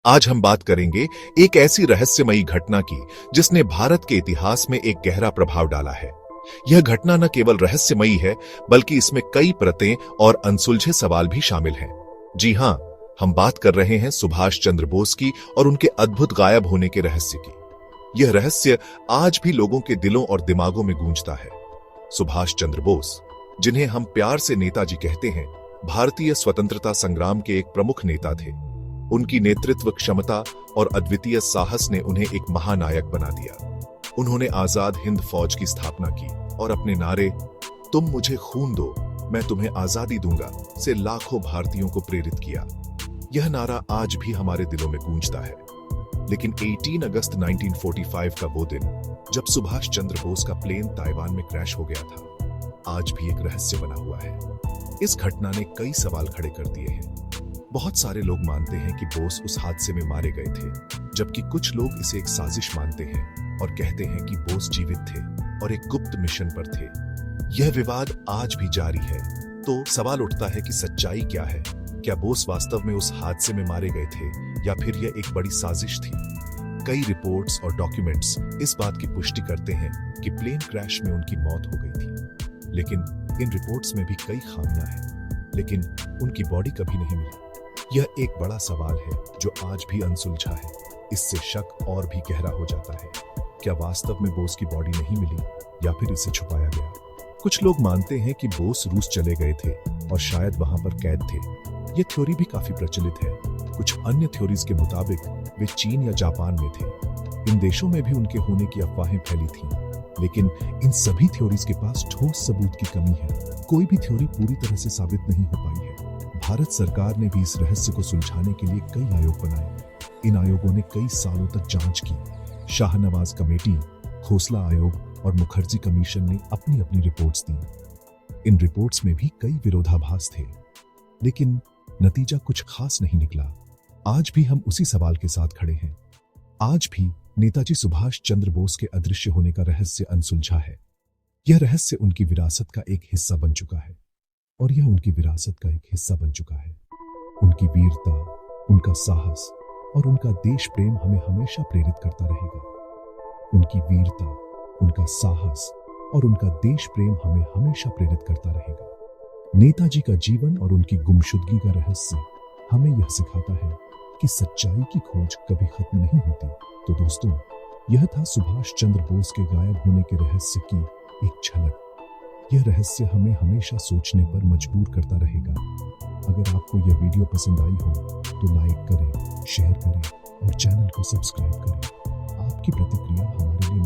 आज हम बात करेंगे एक ऐसी रहस्यमयी घटना की जिसने भारत के इतिहास में एक गहरा प्रभाव डाला है। यह घटना न केवल रहस्यमयी है, बल्कि इसमें कई परतें और अनसुलझे सवाल भी शामिल हैं। जी हां, हम बात कर रहे हैं सुभाष चंद्र बोस की और उनके अद्भुत गायब होने के रहस्य की। यह रहस्य आज भी लोगों के दिलों और दिमागों में गूंजता है। सुभाष चंद्र बोस, जिन्हें हम प्यार से नेताजी कहते हैं, भारतीय स्वतंत्रता संग्राम के एक प्रमुख नेता थे। उनकी नेतृत्व क्षमता और अद्वितीय साहस ने उन्हें एक महानायक बना दिया। उन्होंने आजाद हिंद फौज की स्थापना की और अपने नारे "तुम मुझे खून दो, मैं तुम्हें आजादी दूंगा" से लाखों भारतीयों को प्रेरित किया। यह नारा आज भी हमारे दिलों में गूंजता है। लेकिन 18 अगस्त 1945 का वो दिन, जब सुभाष चंद्र बोस का प्लेन ताइवान में क्रैश हो गया था, आज भी एक रहस्य बना हुआ है। इस घटना ने कई सवाल खड़े कर दिए हैं। बहुत सारे लोग मानते हैं कि बोस उस हादसे में मारे गए थे, जबकि कुछ लोग इसे एक साजिश मानते हैं और कहते हैं कि बोस जीवित थे और एक गुप्त मिशन पर थे। यह विवाद आज भी जारी है। तो सवाल उठता है कि सच्चाई क्या है? क्या बोस वास्तव में उस हादसे में मारे गए थे या फिर यह एक बड़ी साजिश थी? कई रिपोर्ट्स और डॉक्यूमेंट्स इस बात की पुष्टि करते हैं कि प्लेन क्रैश में उनकी मौत हो गई थी, लेकिन इन रिपोर्ट्स में भी कई खामियां हैं। लेकिन उनकी बॉडी कभी नहीं मिली। यह एक बड़ा सवाल है जो आज भी अनसुलझा है। इससे शक और भी गहरा हो जाता है। क्या वास्तव में बोस की बॉडी नहीं मिली या फिर इसे छुपाया गया? कुछ लोग मानते हैं कि बोस रूस चले गए थे और शायद वहां पर कैद थे। यह थ्योरी भी काफी प्रचलित है। कुछ अन्य थ्योरीज के मुताबिक वे चीन या जापान में थे। इन देशों में भी उनके होने की अफवाहें फैली थीं, लेकिन इन सभी थ्योरीज के पास ठोस सबूत की कमी है। कोई भी थ्योरी पूरी तरह से साबित नहीं हो पाई है। भारत सरकार ने भी इस रहस्य को सुलझाने के लिए कई आयोग बनाए। इन आयोगों ने कई सालों तक जांच की। शाहनवाज कमेटी, खोसला आयोग और मुखर्जी कमीशन ने अपनी अपनी रिपोर्ट्स दी। इन रिपोर्ट्स में भी कई विरोधाभास थे, लेकिन नतीजा कुछ खास नहीं निकला। आज भी हम उसी सवाल के साथ खड़े हैं। आज भी नेताजी सुभाष चंद्र बोस के अदृश्य होने का रहस्य अनसुलझा है। यह रहस्य उनकी विरासत का एक हिस्सा बन चुका है उनकी वीरता, उनका साहस और उनका देश प्रेम हमें हमेशा प्रेरित करता रहेगा। उनकी वीरता, उनका साहस और उनका देश प्रेम हमें हमेशा प्रेरित करता रहेगा। नेताजी का जीवन और उनकी गुमशुदगी का रहस्य हमें यह सिखाता है कि सच्चाई की खोज कभी खत्म नहीं होती। तो दोस्तों, यह था सुभाष चंद्र बोस के गायब होने के रहस्य की एक झलक। यह रहस्य हमें हमेशा सोचने पर मजबूर करता रहेगा। अगर आपको यह वीडियो पसंद आई हो तो लाइक करें, शेयर करें और चैनल को सब्सक्राइब करें। आपकी प्रतिक्रिया हमारे लिए